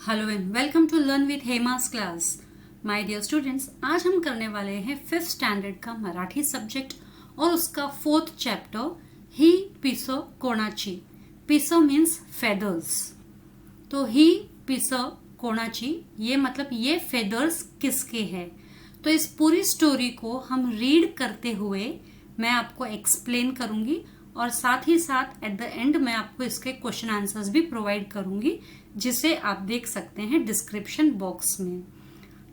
Hello and welcome to learn with Hema's class. My dear students, आज हम करने वाले हैं 5th स्टैंडर्ड का मराठी सब्जेक्ट और उसका 4th चैप्टर ही पिसो कोणाची। पिसो मीन्स फेदर्स। तो ही पिसो कोणाची ये मतलब ये फेदर्स किसके हैं। तो इस पूरी स्टोरी को हम रीड करते हुए मैं आपको एक्सप्लेन करूंगी और साथ ही साथ एट द एंड मैं आपको इसके क्वेश्चन आंसर्स भी प्रोवाइड करूंगी, जिसे आप देख सकते हैं डिस्क्रिप्शन बॉक्स में।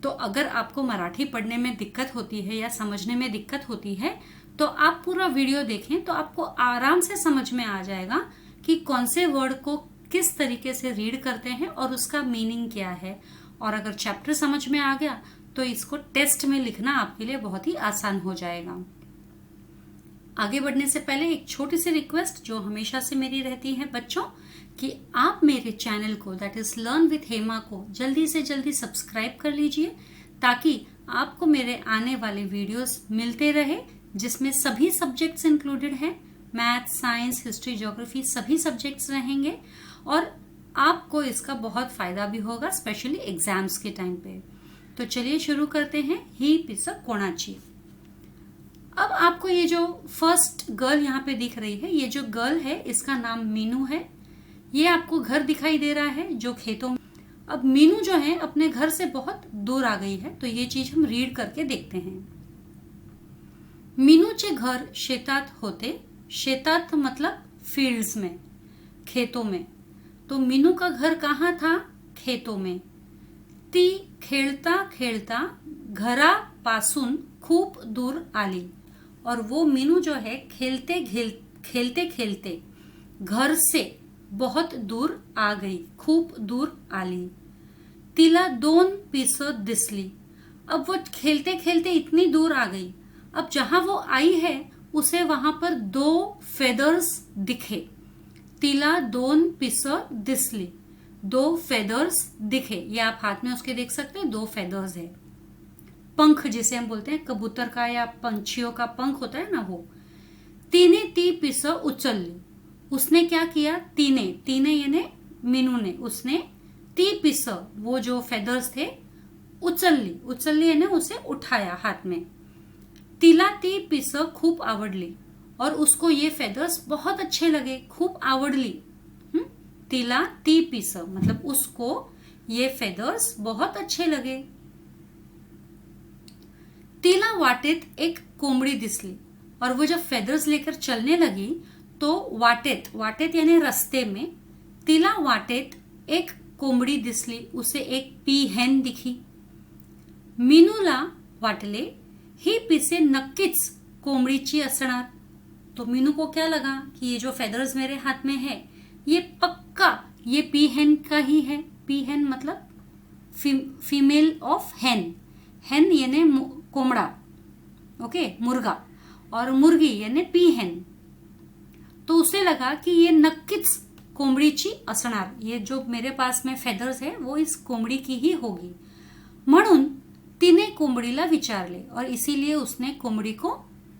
तो अगर आपको मराठी पढ़ने में दिक्कत होती है या समझने में दिक्कत होती है तो आप पूरा वीडियो देखें, तो आपको आराम से समझ में आ जाएगा कि कौन से वर्ड को किस तरीके से रीड करते हैं और उसका मीनिंग क्या है। और अगर चैप्टर समझ में आ गया तो इसको टेस्ट में लिखना आपके लिए बहुत ही आसान हो जाएगा। आगे बढ़ने से पहले एक छोटी सी रिक्वेस्ट जो हमेशा से मेरी रहती है बच्चों, कि आप मेरे चैनल को that is learn with Hema को जल्दी से जल्दी सब्सक्राइब कर लीजिए, ताकि आपको मेरे आने वाले वीडियोस मिलते रहे जिसमें सभी सब्जेक्ट्स इंक्लूडेड हैं। मैथ, साइंस, हिस्ट्री, ज्योग्राफी सभी सब्जेक्ट्स रहेंगे और आपको इसका बहुत फायदा भी होगा, स्पेशली एग्जाम्स के टाइम पे। तो चलिए शुरू करते हैं। ही पिसो कोणाची। अब आपको ये जो फर्स्ट गर्ल यहाँ पे दिख रही है, ये जो गर्ल है इसका नाम मीनू है। ये आपको घर दिखाई दे रहा है जो खेतों में। अब मीनू जो है अपने घर से बहुत दूर आ गई है, तो ये चीज हम रीड करके देखते हैं। मीनूचे घर शेतात होते। शेतात मतलब फील्ड्स में, खेतों में। तो मीनू का घर कहाँ था? खेतों में। ती खेळता खेळता घरापासून खूप दूर आली। और वो मीनू जो है खेलते खेलते घर से बहुत दूर आ गई, खूप दूर आली। तिला 2 पिसं दिसली। अब वो खेलते खेलते इतनी दूर आ गई, अब जहां वो आई है उसे वहां पर 2 फेदर्स दिखे। तिला 2 पिसं दिसली, 2 फेदर्स दिखे। ये आप हाथ में उसके देख सकते हैं, 2 फेदर्स है। पंख जिसे हम बोलते हैं कबूतर का या पंछियों का पंख होता है ना, वो। तीने ती पिसं उचलली। उसने क्या किया? तीने यानी मीनू ने, उसने ती पिसं वो जो फेदर्स थे उचलली यानी उसे उठाया हाथ में। तिला ती पिसं खूप आवडली। और उसको ये फेदर्स बहुत अच्छे लगे, खूप आवडली। तिला ती पिसं मतलब उसको ये फेदर्स बहुत अच्छे लगे। तिला वाटेत एक कोंबडी दिसली। और वो जब फेदर्स लेकर चलने लगी तो वाटेत यानी रास्ते में, तिला वाटेत एक कोंबडी दिसली, उसे एक पीहेन दिखी। मीनूला वाटले ही पिसे नक्कीच कोंबडीची असणार। तो मीनू को क्या लगा कि ये जो फेदर्स मेरे हाथ में है ये पक्का ये पीहेन का ही है। पीहेन मतलब फीमेल ऑफ हेन। हेन यानी कोंबड़ा, ओके, मुर्गा, और मुर्गी यानी पीहेन। तो उसे लगा कि ये नक्कीच कोंबडीची असणार, ये जो मेरे पास में फेदर्स है वो इस कोंबडी की ही होगी। म्हणून तिने कोंबडीला विचारले, और इसीलिए उसने कोंबडी को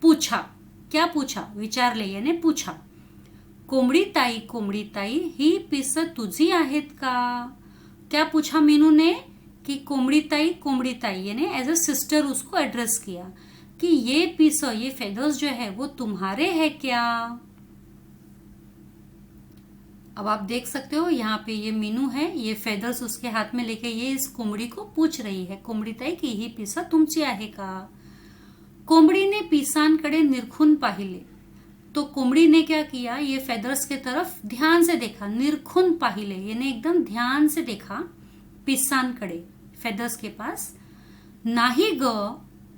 पूछा। क्या पूछा? विचारले यानी पूछा। कोंबडी ताई ही पिसं तुझी आहेत का? क्या पूछा मीनू ने? कि कोंबडी ताई यानी एज अ सिस्टर उसको एड्रेस किया कि ये पिसं, ये फेदर्स जो है वो तुम्हारे है क्या? अब आप देख सकते हो यहाँ पे ये मीनू है, ये फेदर्स उसके हाथ में लेके ये इस कोंबडी को पूछ रही है, कोंबडी ताई की ही पिसं तुमची आहे का? कोंबडीने पिसांकडे निरखून पाहिले। तो कोंबडी ने क्या किया? ये फेदर्स के तरफ ध्यान से देखा। निरखून पाहिले यानी एकदम ध्यान से देखा पिसांकडे, फेदर्स के पास। नाही ग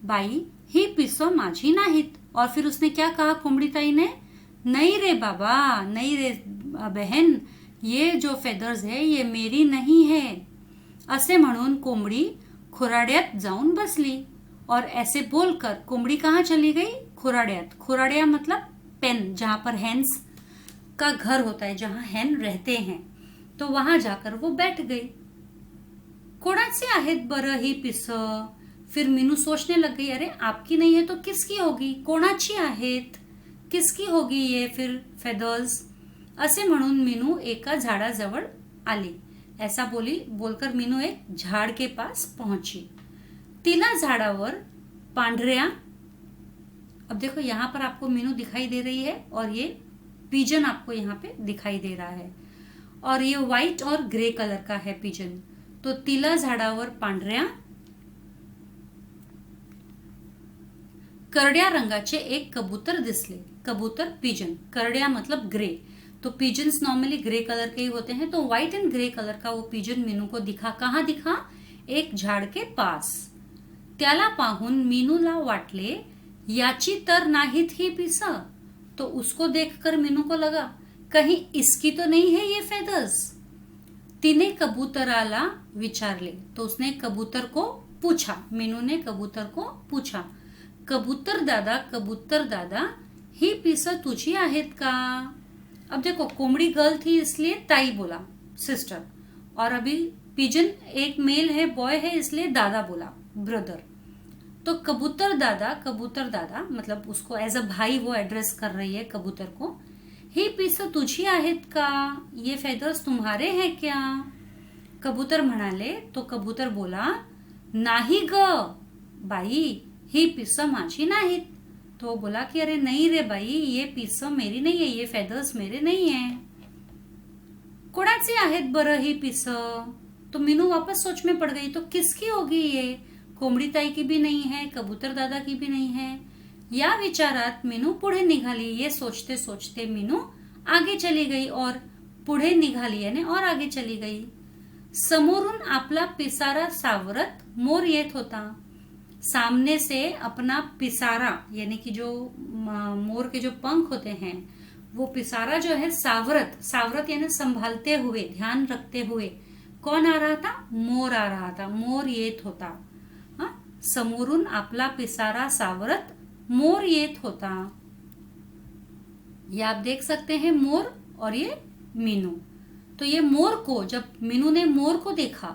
बाई ही पिसं माझी नाहीत। और फिर उसने क्या कहा कोंबडी ताई ने? नहीं रे बाबा, नहीं रे बहन, ये जो फेदर्स है ये मेरी नहीं है। असे म्हणून कोंबडी खुराड्यात जाऊन बसली। और ऐसे बोलकर कोंबडी कहाँ चली गई? खुराड्यात। खुराड्या मतलब पेन, जहां पर हेन्स का घर होता है, जहां हेन रहते हैं, तो वहां जाकर वो बैठ गई। कोणाची आहेत बरं ही पिसं? फिर मीनू सोचने लग गई, अरे आपकी नहीं है तो किसकी होगी? कोणाची आहेत, किसकी होगी ये फिर फेदर्स? असे म्हणून मीनू एका झाडाजवळ आली। ऐसा बोलकर मीनू एक झाड के पास पहुंची. तिला झाडावर पांढऱ्या, अब देखो यहाँ पर आपको मीनू दिखाई दे रही है और ये पिजन आपको यहाँ पे दिखाई दे रहा है और ये व्हाइट और ग्रे कलर का है पिजन. तो तिला झाडावर पांढऱ्या करड्या रंगाचे एक कबूतर दिसले. कबूतर पिजन, करड्या मतलब ग्रे, तो पिजन्स नॉर्मली ग्रे कलर के ही होते हैं. तो व्हाइट एंड ग्रे कलर का वो पिजन मीनू को दिखा. कहाँ दिखा? एक झाड के पास. त्याला पाहून मीनूला वाटले याची तर नाहीत ही पिस. तो उसको देखकर मीनू को लगा कहीं इसकी तो नहीं है ये फेदर्स. तिने कबूतराला विचारले. तो उसने कबूतर को पूछा. मीनू ने कबूतर को पूछा, कबूतर दादा ही पिस तुझी आहेत का? अब देखो कोमड़ी गर्ल थी इसलिए ताई बोला, सिस्टर, और अभी पिजन एक मेल है, बॉय है, इसलिए दादा बोला, ब्रदर. तो कबूतर दादा मतलब उसको एज अ भाई वो एड्रेस कर रही है कबूतर को. ही पिस तुझी आहेत का? ये फेदर्स तुम्हारे हैं क्या? कबूतर म्हणाले. तो कबूतर बोला, नाही ग बाई, ही पिस माझी नाहीत. तो बोला कि अरे नहीं रे बाई, ये पिस मेरी नहीं है, ये फेदर्स मेरे नहीं है. कोणाची आहेत बरं ही पिस? तो मीनू वापस सोच में पड़ गई. तो किसकी होगी ये? कोंबडी ताई की भी नहीं है, कबूतर दादा की भी नहीं है. या विचारात मीनू पुढे निघाली. ये सोचते सोचते मीनू आगे चली गई और पुढे निघाली यानी और आगे चली गई. समोरून आपला पिसारा सावरत मोर येत होता. सामने से अपना पिसारा यानी कि जो मोर के जो पंख होते हैं वो पिसारा जो है सावरत यानी संभालते हुए, ध्यान रखते हुए कौन आ रहा था? मोर आ रहा था. मोर येत होता. समोरून आपला पिसारा सावरत मोर येत होता. ये आप देख सकते हैं मोर और ये मीनू. तो ये मोर को, जब मीनू ने मोर को देखा,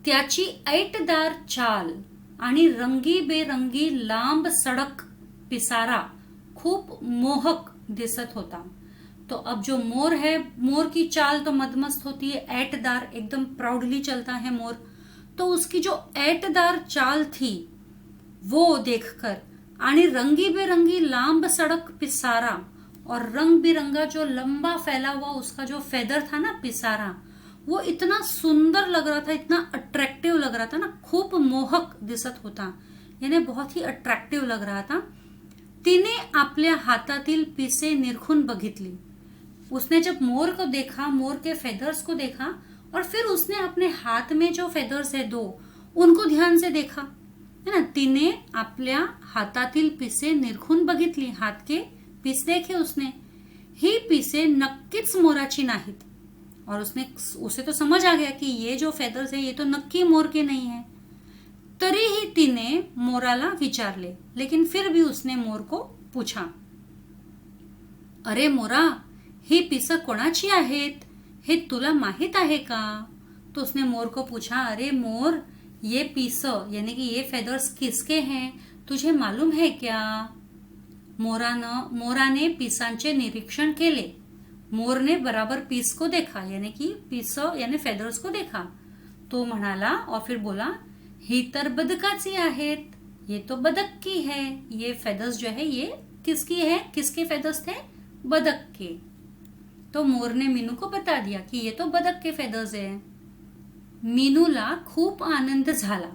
त्याची ऐटदार चाल आणि रंगीबेरंगी लांब सडक पिसारा खूप मोहक दिसत होता. तो अब जो मोर है, मोर की चाल तो मदमस्त होती है, ऐटदार एकदम प्राउडली चलता है मोर. तो उसकी जो ऐटदार चाल थी वो देखकर आणि रंगी बेरंगी लांब सड़क पिसारा, और रंग बिरंगा जो लंबा फैला हुआ उसका जो फेदर था ना पिसारा, वो इतना सुंदर लग रहा था, इतना अट्रैक्टिव लग रहा था ना, खूप मोहक दिसत होता, यानी बहुत ही अट्रैक्टिव लग रहा था. तिने आपल्या हातातील पिसे निरखून बघितली. उसने जब मोर को देखा, मोर के फेदर्स को देखा, और फिर उसने अपने हाथ में जो फेदर्स है दो, उनको ध्यान से देखा, है ना. तिने आपल्या हातातील पिसे निरखून बघितली. हाथ के पीस देखे उसने. ही पिसे नक्कीच मोराची नाहीत. और उसे तो समझ आ गया कि ये जो फेदर्स है ये तो नक्की मोर के नहीं है. तरीही तिने मोराला विचारले. लेकिन फिर भी उसने मोर को पूछा, अरे मोरा, ही पिस कोणाची आहेत? हे तुला माहित आहे का? तो उसने मोर को पूछा, अरे मोर, ये पीस यानी कि ये फेदर्स किसके हैं, तुझे मालूम है क्या? मोराने पिसांचे निरीक्षण केले. मोर ने बराबर पीस को देखा, यानी कि पीस यानी फेदर्स को देखा. तो म्हणाला और फिर बोला, ही तर बदकाची आहेत, ये तो बदक की है. ये फेदर्स जो है ये किसकी है? किसके फेदर्स थे? बदक के. तो मोर ने मीनू को बता दिया कि ये तो बदक के फेदर्स है. मीनूला खूप आनंद झाला.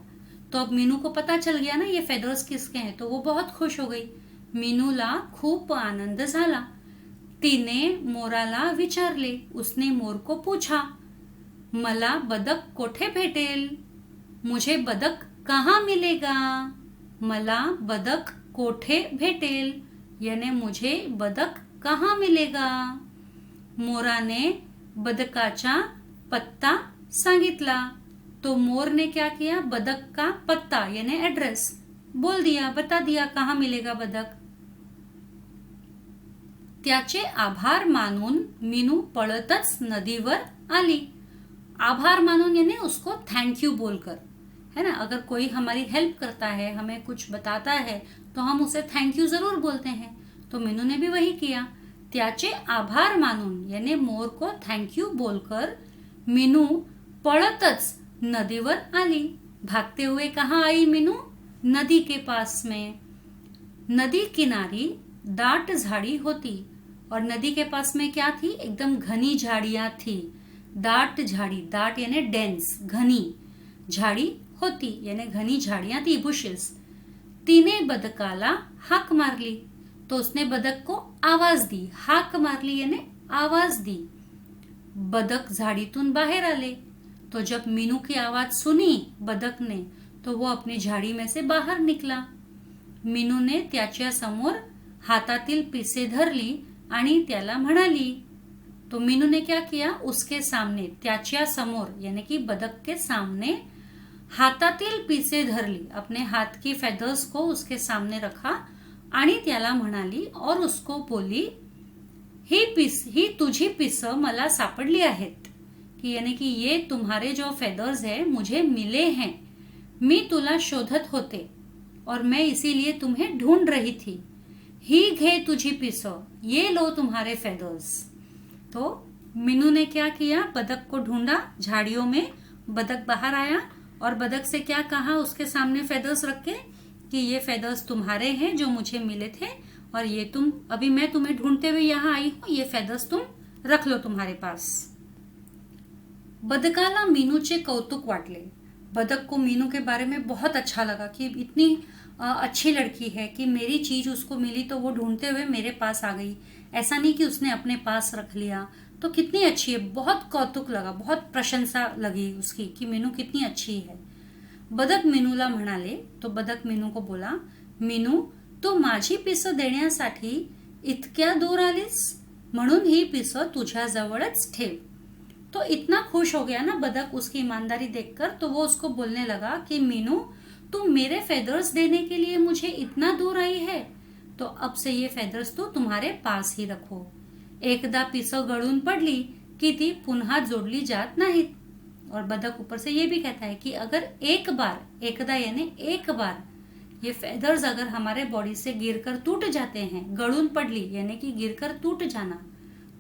तो अब मीनू को पता चल गया ना ये फेदर्स किसके हैं, तो वो बहुत खुश हो गई. मीनूला खूप आनंद झाला. तिने मोराला विचारले. उसने मोर को पूछा, मला बदक कोठे भेटेल? मुझे बदक कहाँ मिलेगा? मला बदक कोठे भेटेल यानी मुझे बदक कहाँ मिलेगा? मोराने बदकाचा पत्ता सांगितला. तो मोर ने क्या किया? बदक का पत्ता यानी एड्रेस बोल दिया, बता दिया कहाँ मिलेगा बदक. त्याचे आभार मानून मीनू पळतच नदीवर आली. आभार मानून यानी उसको थैंक यू बोलकर, है ना. अगर कोई हमारी हेल्प करता है, हमें कुछ बताता है, तो हम उसे थैंक यू जरूर बोलते हैं. तो मीनू ने भी वही किया. त्याचे आभार मानून यानी मोर को थैंक यू बोलकर मीनू पळतच नदीवर आली। भागते हुए कहाँ आई मीनू? नदी के पास में। नदी किनारी दाट झाड़ी होती, और नदी के पास में क्या थी? एकदम घनी झाड़ियां थी। दाट झाड़ी, दाट यानी डेंस, घनी झाड़ी होती यानी घनी झाड़ियां थी, बुशेस। तिने बदकाला हाक मारली, तो उसने बदक को आवाज दी। हाक मारली यानी आवाज दी। बदक झाड़ीतून बाहेर आले, तो जब मीनू की आवाज सुनी बदक ने, तो वो अपनी झाड़ी में से बाहर निकला। मीनूने त्याच्या समोर हातातील पिसे धरली आणि त्याला म्हणाली। तो मीनू ने क्या किया? उसके सामने, त्याच्या समोर यानी कि बदक के सामने हातातील पिसे धरली, अपने हाथ की फेदर्स को उसके सामने रखा आणि त्याला म्हणाली, और उसको बोली, ही तुझी पिस मला सापडली आहेत, कि यानी कि ये तुम्हारे जो फेदर्स है मुझे मिले हैं, मी तुला शोधत होते और मैं इसीलिए तुम्हें ढूंढ रही थी। ही घे तुझी पिस, ये लो तुम्हारे फेदर्स। तो मीनू ने क्या किया? बदक को ढूंढा झाड़ियों में। बदक बाहर आया और बदक से क्या कहा उसके सामने फेदर्स रख के, कि ये फेदर्स तुम्हारे हैं जो मुझे मिले थे, और ये अभी मैं तुम्हें ढूंढते हुए यहाँ आई हूं, ये फेदर्स तुम रख लो तुम्हारे पास। बदकाला मीनूचे कौतुक वाटले। बदक को मीनू के बारे में बहुत अच्छा लगा कि इतनी अच्छी लड़की है कि मेरी चीज उसको मिली तो वो ढूंढते हुए मेरे पास आ गई। ऐसा नहीं कि उसने अपने पास रख लिया, तो कितनी अच्छी है। बहुत कौतुक लगा, बहुत प्रशंसा लगी उसकी कि मीनू कितनी अच्छी है। बदक मीनूला म्हणाले, तो बदक मीनू को बोला, मीनू तू माझी पिस देण्यासाठी इतक्या दूर आलीस, म्हणून ही पिस तुझ्याजवळच ठेव। तो इतना खुश हो गया ना बदक उसकी ईमानदारी देखकर, तो वो उसको बोलने लगा कि मीनू तुम मेरे फेदर्स देने के लिए मुझे इतना दूर आई है, तो अब से ये फेदर्स तो तुम्हारे पास ही रखो। एकदा पिस गळून पडली की ती पुन्हा जोडली जात नाहीत। और बदक ऊपर से ये भी कहता है कि अगर एक बार, एकदा यानी एक बार, ये फेदर्स अगर हमारे बॉडी से गिरकर टूट जाते हैं, गळून पडली यानी कि गिरकर टूट जाना,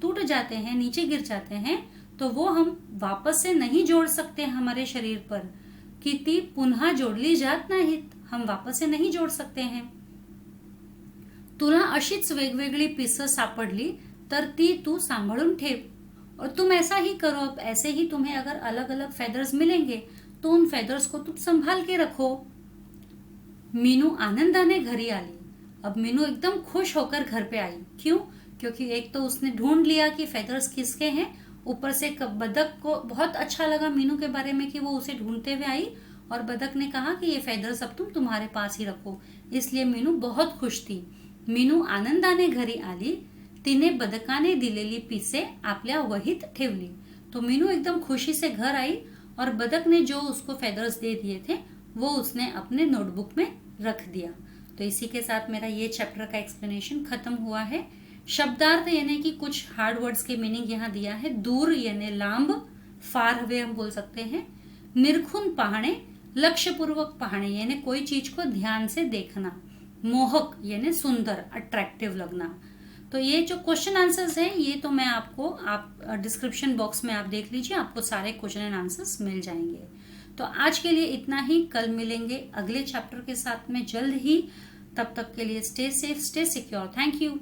टूट जाते हैं, नीचे गिर जाते हैं, तो वो हम वापस से नहीं जोड़ सकते हमारे शरीर पर, कि ती पुन्हा जोडली जात नाहीत, हम वापस से नहीं जोड़ सकते हैं। तुला अशीच वेगवेगळी पिस सापडली तर ती तू सांभाळून ठेव, और तुम ऐसा ही करो। अब ऐसे ही तुम्हें अगर अलग अलग फेदर्स मिलेंगे तो उन फेदर्स को तुम संभाल के रखो। मीनू आनंदाने घरी आली। अब मीनू एकदम खुश होकर घर पे आई। क्यों? क्योंकि एक तो उसने ढूंढ लिया कि फेदर्स किसके हैं, ऊपर से बदक को बहुत अच्छा लगा मीनू के बारे में कि वो उसे ढूंढते हुए आई, और बदक ने कहा कि ये फेदर्स अब तुम तुम्हारे पास ही रखो, इसलिए मीनू बहुत खुश थी। मीनू आनंदाने घरी आली, तिने बदकाने दिलेली पिसे आपल्या वहीत ठेवली। तो मीनू एकदम खुशी से घर आई, और बदक ने जो उसको फेदर्स दे दिए थे वो उसने अपने नोटबुक में रख दिया। तो इसी के साथ मेरा ये चैप्टर का एक्सप्लेनेशन खत्म हुआ है। शब्दार्थ यानी कि कुछ हार्ड वर्ड्स के मीनिंग यहाँ दिया है। दूर यानी लांब, फार अवे हम बोल सकते हैं। निरखून पाहणे, लक्ष्यपूर्वक पाहणे यानी कोई चीज को ध्यान से देखना। मोहक यानी सुंदर, अट्रैक्टिव लगना। तो ये जो क्वेश्चन आंसर्स हैं ये तो मैं आपको डिस्क्रिप्शन बॉक्स में आप देख लीजिए, आपको सारे क्वेश्चन एंड आंसर्स मिल जाएंगे। तो आज के लिए इतना ही, कल मिलेंगे अगले चैप्टर के साथ में जल्द ही। तब तक के लिए stay safe, stay secure. Thank you.